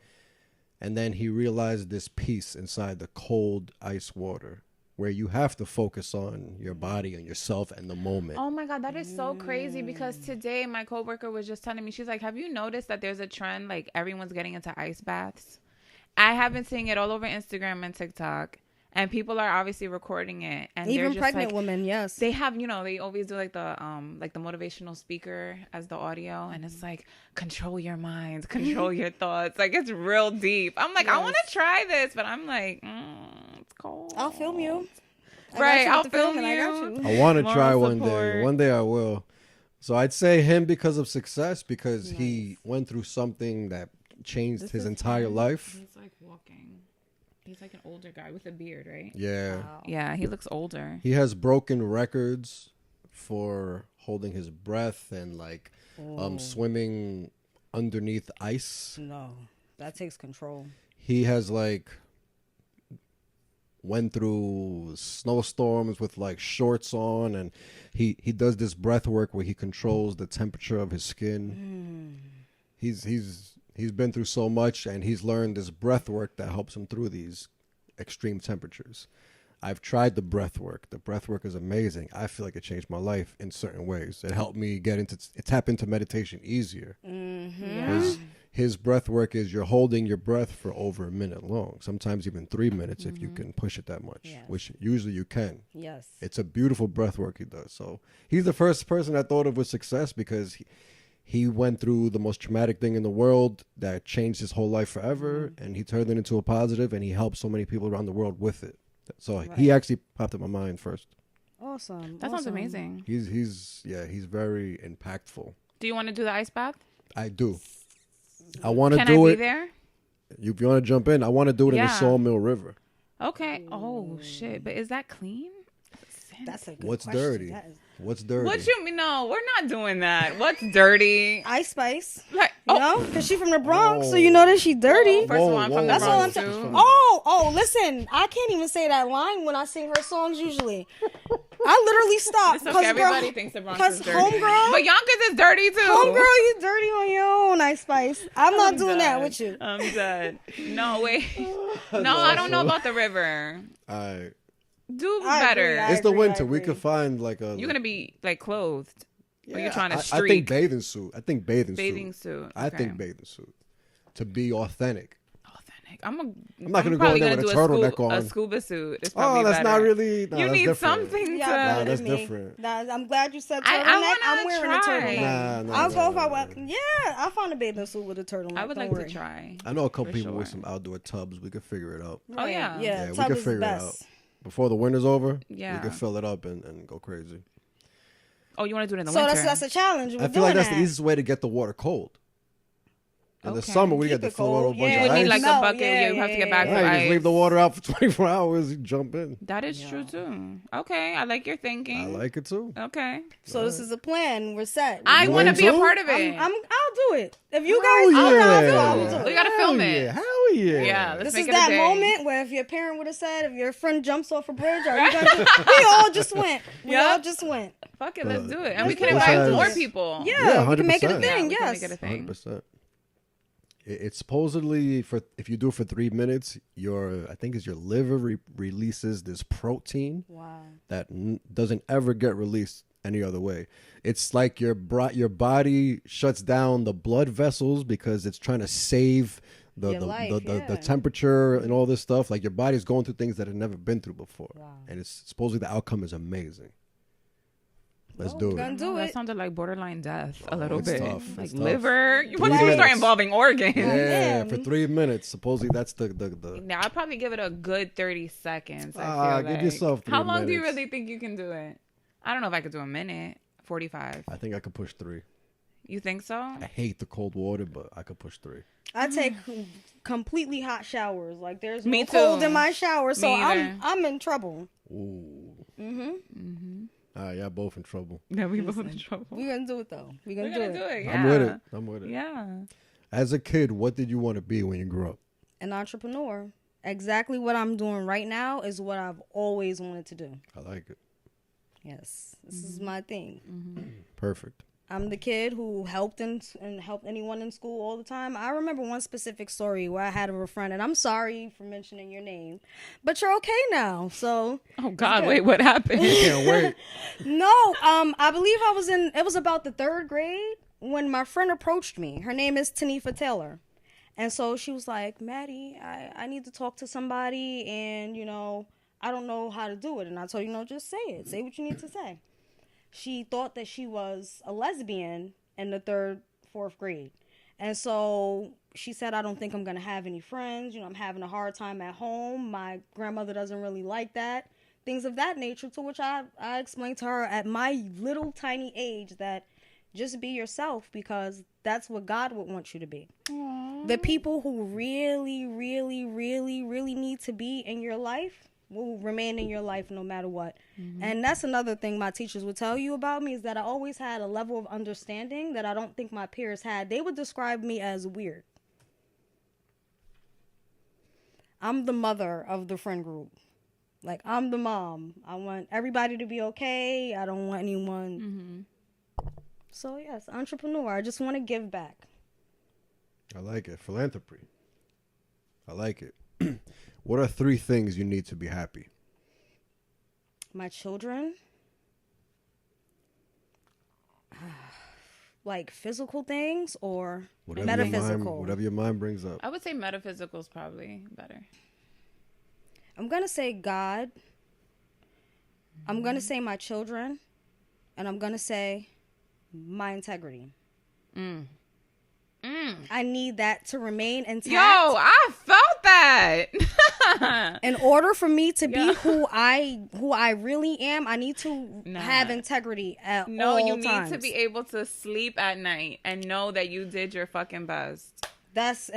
And then he realized this peace inside the cold ice water where you have to focus on your body and yourself and the moment. Oh my God, that is so crazy because today my coworker was just telling me, she's like, have you noticed that there's a trend, like everyone's getting into ice baths? I have been seeing it all over Instagram and TikTok, and people are obviously recording it. And even they're just pregnant like, women, yes. They have, they always do like the motivational speaker as the audio, and it's like, control your minds, control your thoughts. Like it's real deep. I'm like, yes. I want to try this, but I'm like, it's cold. I'll film you. Right, I'll film you. I want to try one day. One day I will. So I'd say him because of success, because he went through something that changed his entire life. He's like walking. He's like an older guy with a beard, right? Yeah. Wow. Yeah, he looks older. He has broken records for holding his breath and like swimming underneath ice. No, that takes control. He has like went through snowstorms with like shorts on, and he does this breath work where he controls the temperature of his skin. He's been through so much, and he's learned this breath work that helps him through these extreme temperatures. I've tried the breath work. The breath work is amazing. I feel like it changed my life in certain ways. It helped me tap into meditation easier. His breath work is you're holding your breath for over a minute long, sometimes even 3 minutes if you can push it that much, which usually you can. Yes. It's a beautiful breath work he does. So he's the first person I thought of with success because he went through the most traumatic thing in the world that changed his whole life forever, and he turned it into a positive, and he helped so many people around the world with it. So he actually popped in my mind first. Awesome. That sounds amazing. He's very impactful. Do you want to do the ice bath? I do. I want to do it. Can I be there? If you want to jump in, I want to do it in the Sawmill River. Okay. Oh shit! But is that clean? That's a good What's question. dirty? What's dirty? What you mean? No, we're not doing that. What's dirty? Ice Spice. Like, You know, because she from the Bronx, so you know that she dirty. First of all, I'm from the That's all I'm Bronx saying. too. Oh, listen, I can't even say that line when I sing her songs usually. I literally stop. It's okay. Everybody thinks the Bronx is dirty. Homegirl, But Yonkers is dirty too. homegirl, you dirty on your own, Ice Spice. I'm not doing that with you. I'm dead. No, wait. No, I don't know about the river. Do better. I It's the agree, winter. I We agree. could find like a. You're gonna be like clothed. Or you're trying to I streak. think bathing suit. I think bathing suit. I Okay. think bathing suit to be authentic. Authentic. I'm not gonna go probably in there gonna with do a turtleneck on. a scuba suit. It's probably That's better. not really. No, you that's need different. something Yeah, to. Nah, better that's than me. different. I'm glad you said I turtleneck. wanna I'm wearing try. a turtleneck. Nah, I'll go if I nah. want. Yeah, I'll find a bathing suit with a turtleneck. I would Don't like worry. to try. I know a couple For people with sure. some outdoor tubs. We could figure it out. Oh, yeah. Yeah, we tub could is figure the it out best. before the winter's over. Yeah. We could fill it up and go crazy. Oh, you want to do it in the So winter? that's a challenge. I feel like that's the easiest way to get the water cold. In the summer, we Keep got to it fill it cold. with a bunch Yeah. of You would ice. need like No, a bucket. yeah, you have to get yeah, back yeah. for Yeah, you ice. just leave the water out for 24 hours. You jump in. That is true too. Okay, I like your thinking. I like it too. Okay, So this is a plan. We're set. I You want to in be a too? part of it. I'll do it. If you Hell guys, yeah. I'll do it. We gotta film Hell it. Yeah. Hell yeah. Yeah, let's This make is it that a day. moment where if your parent would have said, if your friend jumps off a bridge, are you going to we all just went. We all just went. Fuck it, let's do it, and we this can invite has- more people. Yeah, we can make it a 100%. thing. we can Yes. make it a thing. 100%. It's supposedly if you do it for 3 minutes, I think your liver releases this protein Wow. that doesn't ever get released any other way. It's like your body shuts down the blood vessels because it's trying to save the temperature and all this stuff. Like your body's going through things that have never been through before. Wow. And it's supposedly the outcome is amazing. Let's do it. Gonna do That it. sounded like borderline death a little it's bit. tough. Like It's tough. liver. Once 3 you start minutes. involving organs. Yeah, man. for 3 minutes. Supposedly that's the Now I'd probably give it a good 30 seconds. I feel give like. yourself 3 How long do you minutes. really think you can do it? I don't know if I could do a minute. 45. I think I could push 3. You think so? I hate the cold water, but I could push 3. I take completely hot showers. Like there's Me no cold too. in my shower, so Me either. I'm in trouble. Ooh. Y'all both in trouble. Yeah, we both in trouble. We're gonna do it though. We're We're gonna gonna do do it. it. Yeah. I'm with it. Yeah. As a kid, what did you want to be when you grew up? An entrepreneur. Exactly what I'm doing right now is what I've always wanted to do. I like it. Yes, this is my thing. Perfect. I'm the kid who helped and helped anyone in school all the time. I remember one specific story where I had a friend, and I'm sorry for mentioning your name, but you're okay now. So, Oh God! Wait, what happened? Can't wait. no, I believe it was about the 3rd grade when my friend approached me. Her name is Tanifa Taylor. And so she was like, Maddie, I need to talk to somebody, and, I don't know how to do it. And I told her, just say it. Say what you need to say. She thought that she was a lesbian in the 3rd, 4th grade. And so she said, I don't think I'm going to have any friends. I'm having a hard time at home. My grandmother doesn't really like that. Things of that nature, to which I explained to her at my little tiny age that just be yourself, because that's what God would want you to be. Aww. The people who really, really, really, really need to be in your life will remain in your life no matter what. And that's another thing my teachers would tell you about me, is that I always had a level of understanding that I don't think my peers had. They would describe me as weird. I'm the mother of the friend group. Like, I'm the mom. I want everybody to be okay. I don't want anyone. So, yes, entrepreneur. I just want to give back. I like it. Philanthropy. I like it. What are 3 things you need to be happy? My children. Like physical things or metaphysical? Whatever your mind brings up. I would say metaphysical is probably better. I'm going to say God. I'm going to say my children. And I'm going to say my integrity. I need that to remain intact. Yo, I felt that. In order for me to be who I really am, I need to have integrity at all times. No, you need to be able to sleep at night and know that you did your fucking best. That's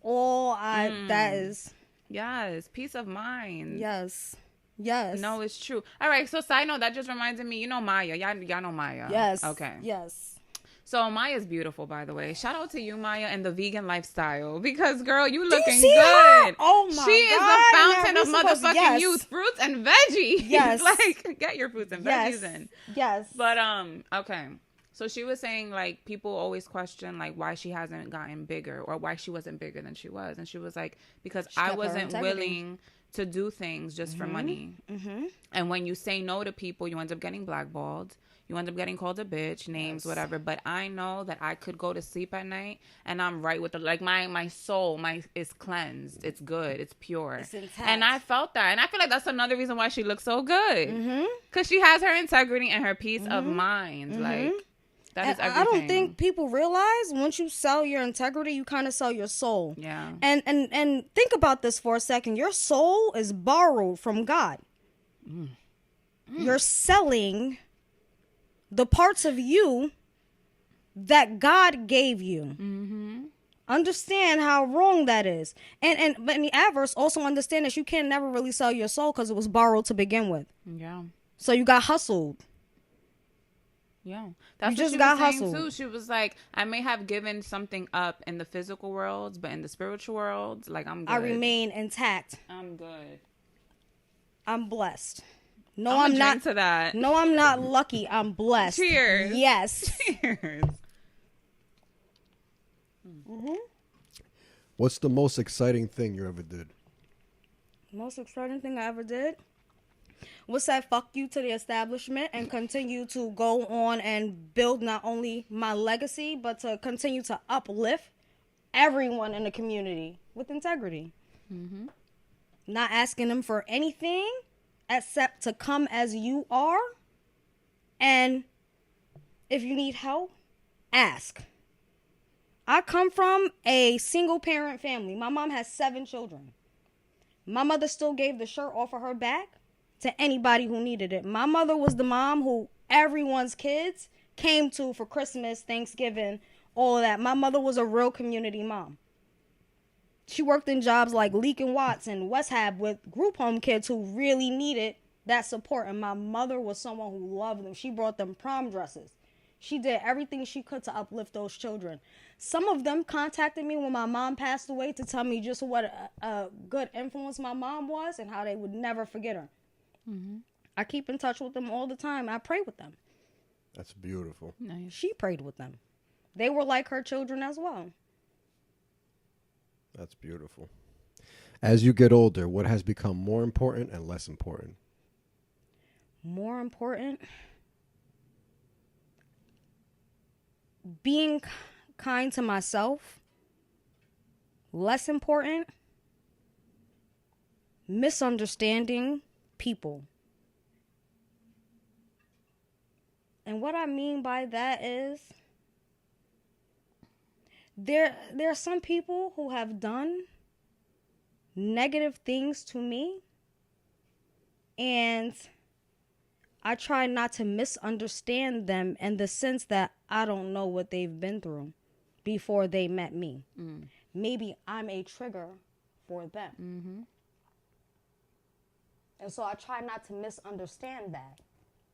all that is. Yes, peace of mind. Yes. No, it's true. All right, so side note, that just reminded me, you know Maya. Y'all know Maya. Yes. Okay. Yes. So Maya's beautiful, by the way. Shout out to you, Maya, and the vegan lifestyle. Because, girl, you looking good. Her? Oh, my God. She is the fountain of motherfucking youth. Fruits and veggies. Yes. Like, get your fruits and veggies in. Yes. But, okay. So she was saying, like, people always question, like, why she hasn't gotten bigger or why she wasn't bigger than she was. And she was like, because I wasn't willing to do things just for money. And when you say no to people, you end up getting blackballed. You end up getting called a bitch, names, whatever. But I know that I could go to sleep at night and I'm right with my soul is cleansed. It's good. It's pure. It's intact. And I felt that. And I feel like that's another reason why she looks so good. Because she has her integrity and her peace of mind. Like, that is everything. I don't think people realize once you sell your integrity, you kind of sell your soul. Yeah. And think about this for a second. Your soul is borrowed from God. You're selling the parts of you that God gave you. Understand how wrong that is. But in the adverse, also understand that you can never really sell your soul because it was borrowed to begin with. Yeah. So you got hustled. Yeah. That's you what just she got was saying hustled. too. She was like, I may have given something up in the physical world, but in the spiritual world, like, I'm good. I remain intact. I'm good. I'm blessed. No, I'm not. To that. No, I'm not lucky. I'm blessed. Cheers. Yes. Cheers. What's the most exciting thing you ever did? Most exciting thing I ever did was say fuck you to the establishment and continue to go on and build not only my legacy, but to continue to uplift everyone in the community with integrity. Not asking them for anything except to come as you are. And if you need help, ask. I come from a single parent family. My mom has 7 children. My mother still gave the shirt off of her back to anybody who needed it. My mother was the mom who everyone's kids came to for Christmas, Thanksgiving, all of that. My mother was a real community mom. She worked in jobs like Leak and Watts and West Hab with group home kids who really needed that support. And my mother was someone who loved them. She brought them prom dresses. She did everything she could to uplift those children. Some of them contacted me when my mom passed away to tell me just what a good influence my mom was and how they would never forget her. I keep in touch with them all the time. I pray with them. That's beautiful. Nice. She prayed with them. They were like her children as well. That's beautiful. As you get older, what has become more important and less important? More important? Being kind to myself. Less important? Misunderstanding people. And what I mean by that is there are some people who have done negative things to me, and I try not to misunderstand them in the sense that I don't know what they've been through before they met me. Maybe I'm a trigger for them. And so I try not to misunderstand that.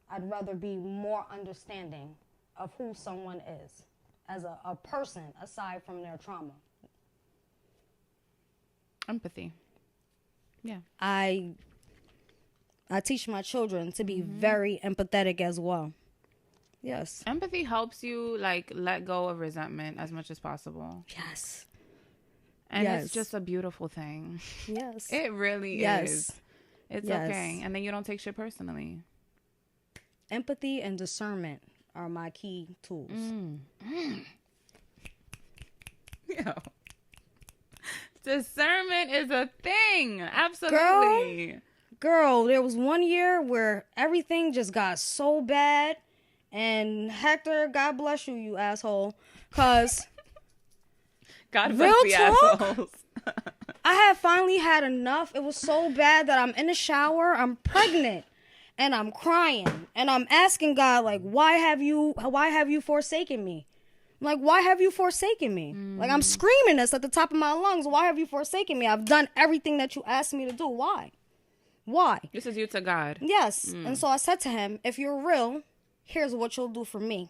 I'd rather be more understanding of who someone is as a person aside from their trauma. Empathy. Yeah. I teach my children to be very empathetic as well. Yes. Empathy helps you like let go of resentment as much as possible. Yes. And it's just a beautiful thing. Yes. It really is. It's okay. And then you don't take shit personally. Empathy and discernment are my key tools. Yo. Discernment is a thing. Absolutely. Girl, there was one year where everything just got so bad. And Hector, God bless you, you asshole. Because God bless the assholes. I had finally had enough. It was so bad that I'm in the shower. I'm pregnant. And I'm crying. And I'm asking God, like, why have you forsaken me? Like, why have you forsaken me? Like, I'm screaming this at the top of my lungs. Why have you forsaken me? I've done everything that you asked me to do. Why? Why? This is you to God. Yes. And so I said to him, if you're real, here's what you'll do for me.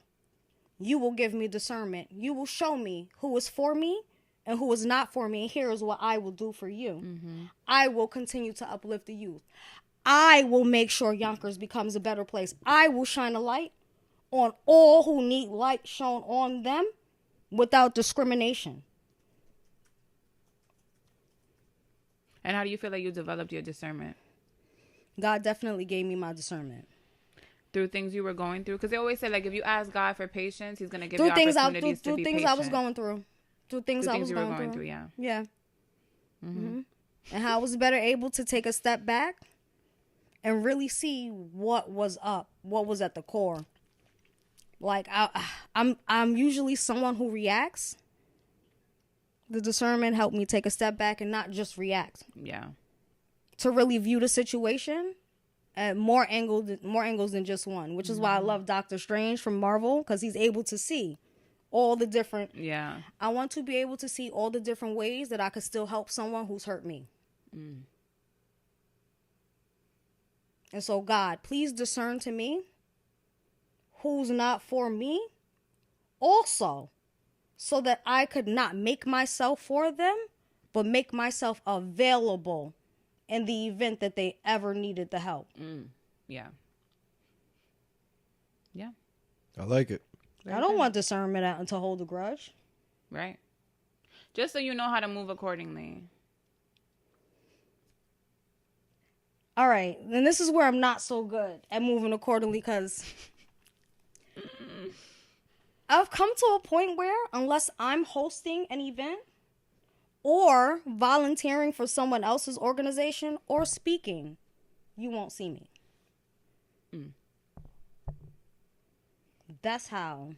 You will give me discernment. You will show me who is for me and who is not for me. And here is what I will do for you. I will continue to uplift the youth. I will make sure Yonkers becomes a better place. I will shine a light on all who need light shown on them without discrimination. And how do you feel like you developed your discernment? God definitely gave me my discernment. Through things you were going through? Because they always say, like, if you ask God for patience, he's going to give you opportunities to be patient. Through things I was going through. Through things I was going through. Yeah. Yeah. And how I was better able to take a step back and really see what was up, what was at the core. Like, I'm usually someone who reacts. The discernment helped me take a step back and not just react. Yeah. To really view the situation at more angles than just one, which is why I love Doctor Strange from Marvel, because he's able to see all the different. Yeah. I want to be able to see all the different ways that I could still help someone who's hurt me. And so, God, please discern to me who's not for me also, so that I could not make myself for them, but make myself available in the event that they ever needed the help. Yeah. Yeah. I like it. I don't want discernment out to hold a grudge. Right. Just so you know how to move accordingly. All right. And this is where I'm not so good at moving accordingly, because I've come to a point where unless I'm hosting an event or volunteering for someone else's organization or speaking, you won't see me. That's how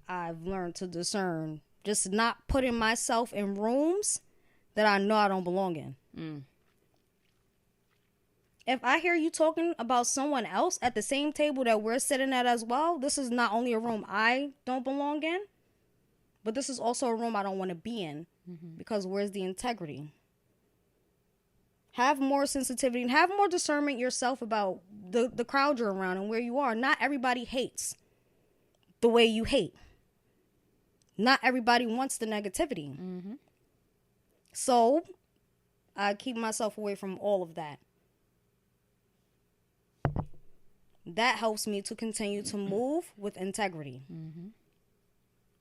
I've learned to discern. Just not putting myself in rooms that I know I don't belong in. If I hear you talking about someone else at the same table that we're sitting at as well, this is not only a room I don't belong in, but this is also a room I don't want to be in. Because where's the integrity? Have more sensitivity and have more discernment yourself about the crowd you're around and where you are. Not everybody hates the way you hate. Not everybody wants the negativity. So I keep myself away from all of that. That helps me to continue to move with integrity.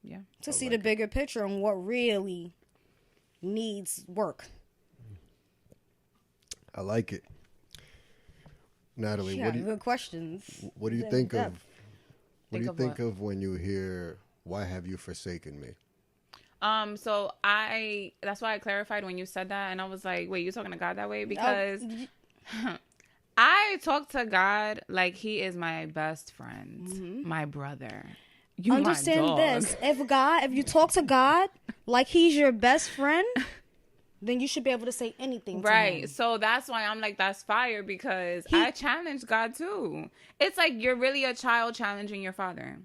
Yeah. To see the bigger picture and what really needs work. I like it. Natalie, Good questions. What do you think of? What do you think what? of when you hear, "Why have you forsaken me"? So that's why I clarified when you said that, and I was like, wait, you talking to God that way? Because I talk to God like he is my best friend, my brother. You understand my dog. this. If you talk to God like he's your best friend, then you should be able to say anything to him. So that's why I'm like, that's fire, because I challenge God too. It's like you're really a child challenging your father.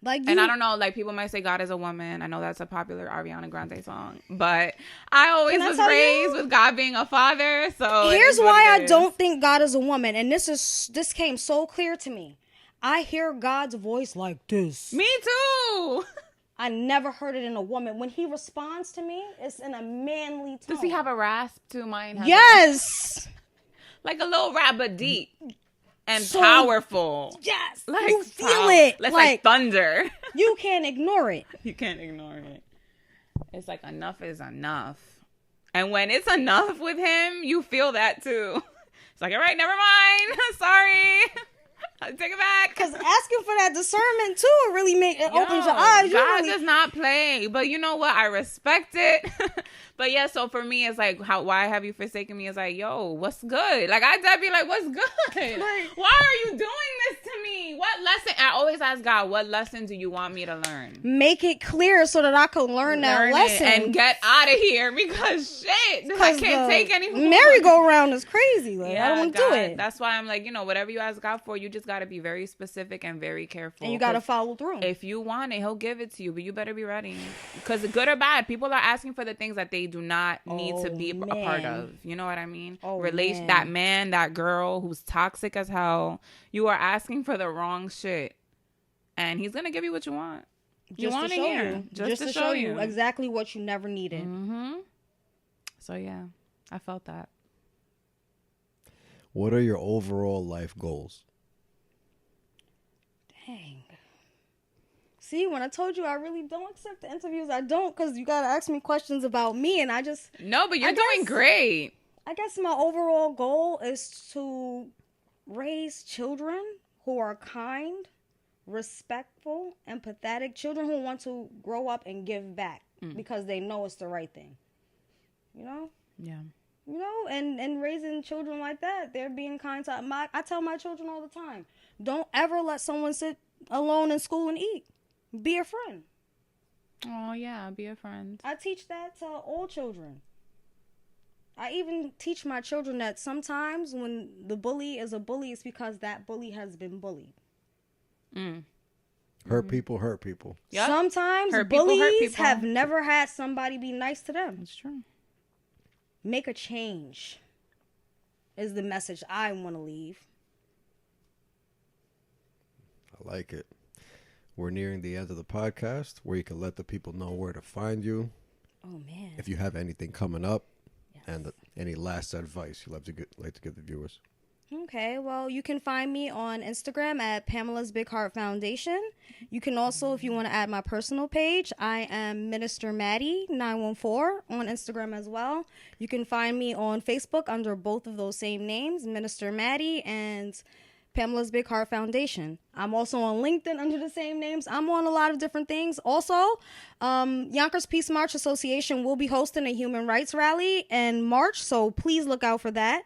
And I don't know, like, people might say God is a woman. I know that's a popular Ariana Grande song, but I always was raised with God being a father. So here's why I don't think God is a woman, and this came so clear to me. I hear God's voice like this. Me too. I never heard it in a woman. When he responds to me, it's in a manly tone. Does he have a rasp too? Mine has yes. Like a little rap, but deep. And so powerful. Yes. Like, you feel it. Like thunder. You can't ignore it. You can't ignore it. It's like enough is enough. And when it's enough with him, you feel that too. It's like, all right, never mind. Sorry. I'll take it back. Because asking for that discernment too, it really opens your eyes. God does not play. But you know what? I respect it. But yeah, so for me, it's like, why have you forsaken me? It's like, yo, what's good? Like, I'd be like, what's good? Why are you doing this to me? What lesson? I always ask God, what lesson do you want me to learn? Make it clear so that I can learn that lesson. And get out of here because shit, I can't take anymore. Merry-go-round is crazy. Like, I don't want to do it. That's why I'm like, whatever you ask God for, you just got to be very specific and very careful. And you got to follow through. If you want it, he'll give it to you, but you better be ready. Because good or bad, people are asking for the things that they do not need to be a part of. You know what I mean? That man, that girl who's toxic as hell. You are asking for the wrong shit. And he's going to give you what you want. Just to show you exactly what you never needed. Mm-hmm. So yeah, I felt that. What are your overall life goals? Dang. See, when I told you I really don't accept the interviews, I don't, because you got to ask me questions about me, and I just... No, but you're doing great. I guess my overall goal is to raise children who are kind, respectful, empathetic, children who want to grow up and give back because they know it's the right thing. You know? Yeah. You know, and raising children like that, they're being kind to... I tell my children all the time, don't ever let someone sit alone in school and eat. Be a friend. Oh, yeah, be a friend. I teach that to all children. I even teach my children that sometimes when the bully is a bully, it's because that bully has been bullied. Hurt people hurt people. Yep. Sometimes bullies have never had somebody be nice to them. That's true. Make a change is the message I want to leave. I like it. We're nearing the end of the podcast where you can let the people know where to find you. Oh, man. If you have anything coming up and any last advice you'd like to give the viewers. Okay, well, you can find me on Instagram at Pamelas Big Heart Foundation. You can also, if you want to add my personal page, I am Minister Maddie 914 on Instagram as well. You can find me on Facebook under both of those same names, Minister Maddie and Pamelas Big Heart Foundation. I'm also on LinkedIn under the same names. I'm on a lot of different things. Also, Yonkers Peace March Association will be hosting a human rights rally in March, so please look out for that.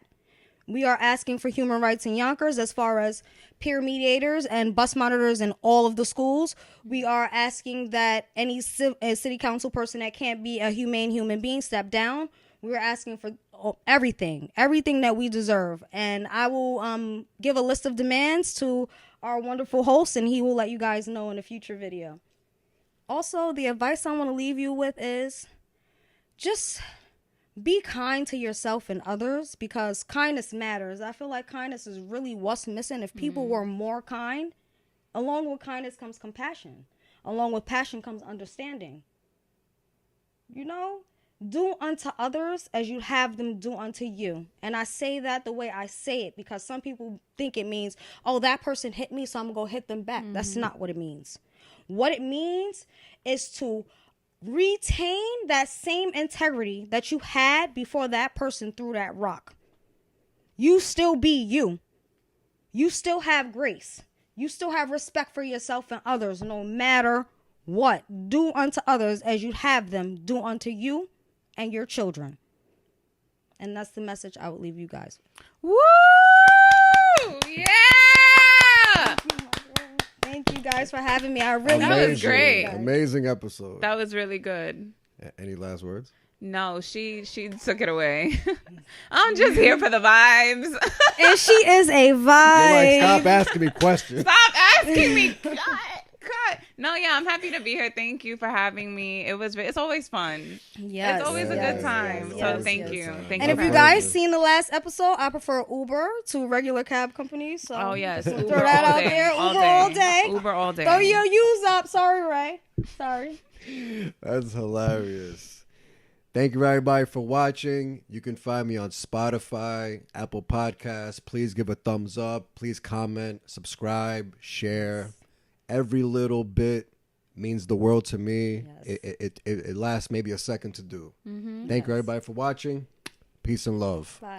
We are asking for human rights in Yonkers as far as peer mediators and bus monitors in all of the schools. We are asking that any city council person that can't be a humane human being step down. We're asking for everything that we deserve. And I will give a list of demands to our wonderful host, and he will let you guys know in a future video. Also, the advice I want to leave you with is just be kind to yourself and others, because kindness matters. I feel like kindness is really what's missing. If people were more kind, along with kindness comes compassion. Along with passion comes understanding. You know? Do unto others as you have them do unto you. And I say that the way I say it because some people think it means, oh, that person hit me, so I'm going to go hit them back. That's not what it means. What it means is to retain that same integrity that you had before that person threw that rock. You still be you. You still have grace. You still have respect for yourself and others no matter what. Do unto others as you have them do unto you and your children. And that's the message I would leave you guys. Woo! Yeah! Thank you guys for having me. I really That was great. Amazing episode. That was really good. Any last words? No, she took it away. I'm just here for the vibes. And she is a vibe. You're like, stop asking me questions. Stop asking me. God. God. No, yeah, I'm happy to be here. Thank you for having me. It's always fun. Yes, It's always a good time. So thank you. Thank and you. if you guys seen the last episode, I prefer Uber to regular cab companies. So oh yes, throw that out there. Uber all day. Uber all day. Throw your use up. Sorry, Ray. Sorry. That's hilarious. Thank you, everybody, for watching. You can find me on Spotify, Apple Podcasts. Please give a thumbs up. Please comment, subscribe, share. Every little bit means the world to me. Yes. It lasts maybe a second to do. Mm-hmm. Thank you, everybody, for watching. Peace and love. Bye.